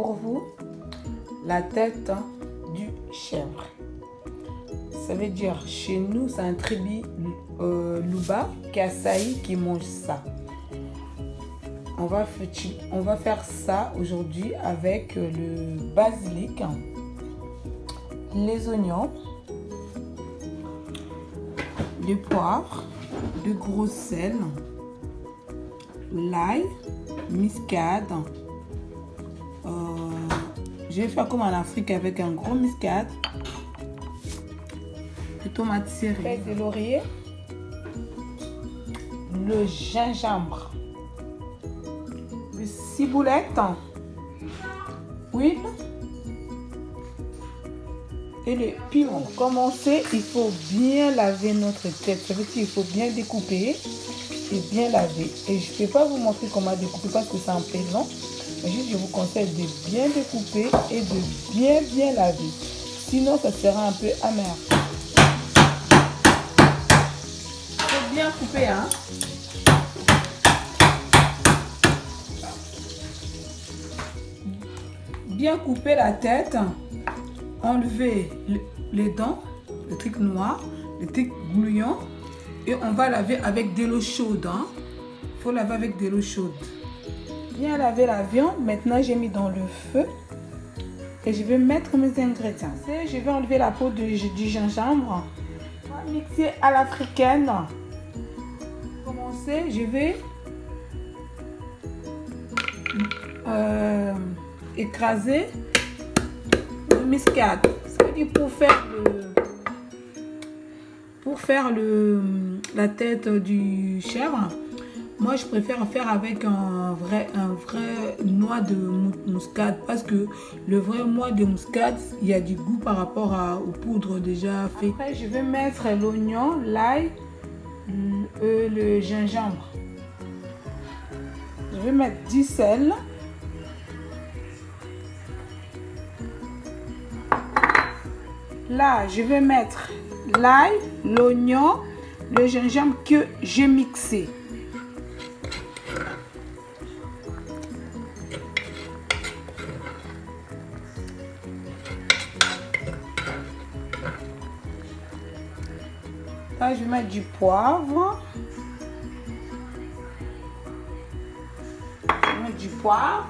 pour vous la tête du chèvre. Ça veut dire, chez nous, c'est un tribu Luba, Kasaï qui mange ça. On va faire ça aujourd'hui avec le basilic, les oignons, le poivre, le gros sel, l'ail, muscade. Je vais faire comme en Afrique avec un gros muscade, les tomates cerises, de laurier, le gingembre, le ciboulette, huile et le piment. Pour commencer, il faut bien laver notre tête. Ça veut dire qu'il faut bien découper et bien laver. Et je ne peux pas vous montrer comment découper parce que c'est un peu long. Mais juste, je vous conseille de bien découper et de bien laver. Sinon, ça sera un peu amer. Il faut bien couper, hein. Bien couper la tête. Enlever les dents, le truc noir, le truc gluant. Et on va laver avec de l'eau chaude. Il faut laver avec de l'eau chaude. Bien laver la viande. Maintenant, j'ai mis dans le feu. Et je vais mettre mes ingrédients. Je vais enlever la peau du gingembre. On va mixer à l'africaine. Pour commencer, je vais écraser le muscade. Ça veut dire pour faire la tête du chèvre. Moi, je préfère faire avec un vrai noix de muscade parce que le vrai noix de muscade, il y a du goût par rapport aux poudres déjà faites. Après, je vais mettre l'oignon, l'ail, le gingembre. Je vais mettre du sel. Là, je vais mettre l'ail, l'oignon, le gingembre que j'ai mixé. Là, je vais mettre du poivre. Je vais mettre du poivre.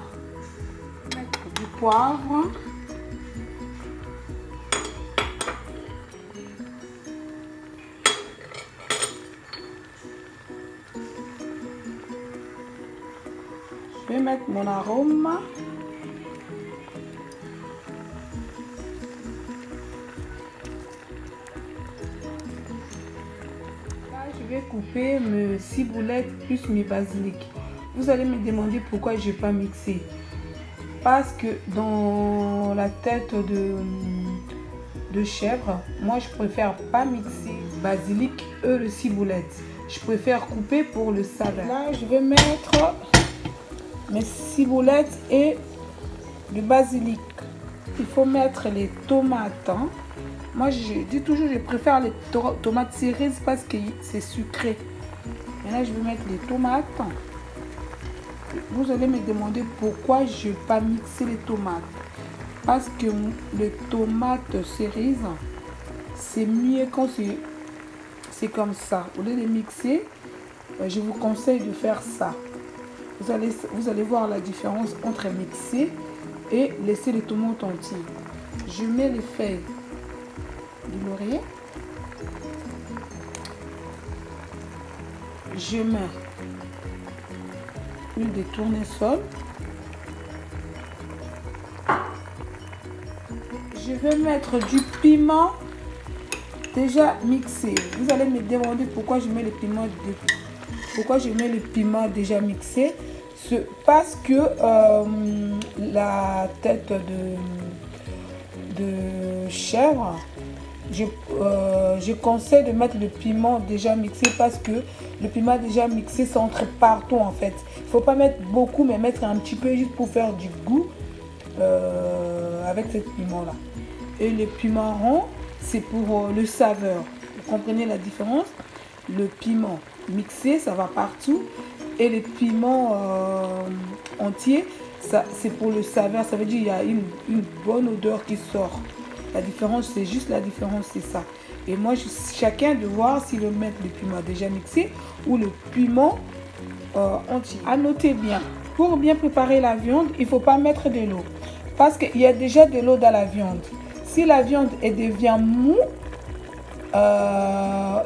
Je vais mettre mon arôme. Là, je vais couper mes ciboulettes plus mes basilic. Vous allez me demander pourquoi je n'ai pas mixé. Parce que dans la tête de chèvre, moi je préfère pas mixer basilic et le ciboulette. Je préfère couper pour le saveur. Là, je vais mettre mes ciboulettes et le basilic. Il faut mettre les tomates. Moi, je dis toujours, je préfère les tomates cerises parce que c'est sucré. Maintenant, je vais mettre les tomates. Vous allez me demander pourquoi je n'ai pas mixé les tomates. Parce que les tomates cerises, c'est mieux quand c'est comme ça. Au lieu de mixer, je vous conseille de faire ça. Vous allez voir la différence entre mixer et laisser les tomates entières. Je mets les feuilles du laurier. Je mets l'huile de tournesol. Je vais mettre du piment déjà mixé. Vous allez me demander pourquoi je mets les piments déjà mixés. C'est parce que la tête de chèvre, je conseille de mettre le piment déjà mixé parce que le piment déjà mixé s'entre partout en fait. Il ne faut pas mettre beaucoup mais mettre un petit peu juste pour faire du goût avec ce piment là. Et le piment rond, c'est pour le saveur. Vous comprenez la différence? Le piment mixé, ça va partout. Et les piments entiers, ça c'est pour le saveur, ça veut dire il y a une bonne odeur qui sort. La différence, c'est juste la différence, c'est ça. Et moi, chacun de voir s'il veut mettre le piment déjà mixé ou le piment entier. À noter bien, pour bien préparer la viande, il ne faut pas mettre de l'eau. Parce qu'il y a déjà de l'eau dans la viande. Si la viande devient mou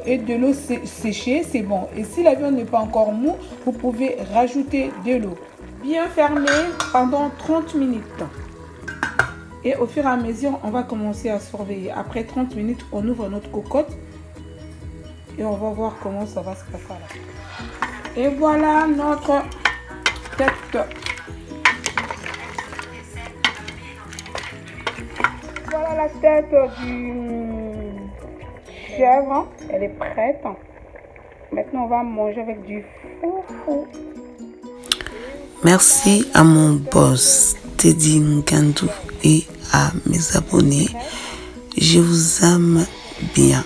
et de l'eau séchée, c'est bon. Et si la viande n'est pas encore mou, vous pouvez rajouter de l'eau. Bien fermé pendant 30 minutes. Et au fur et à mesure, on va commencer à surveiller. Après 30 minutes, on ouvre notre cocotte et on va voir comment ça va se passer là. Et voilà notre tête. Voilà la tête du chèvre. Elle est prête. Maintenant, on va manger avec du foufou. Merci à mon boss Teddy Nkandou et à mes abonnés. Je vous aime bien.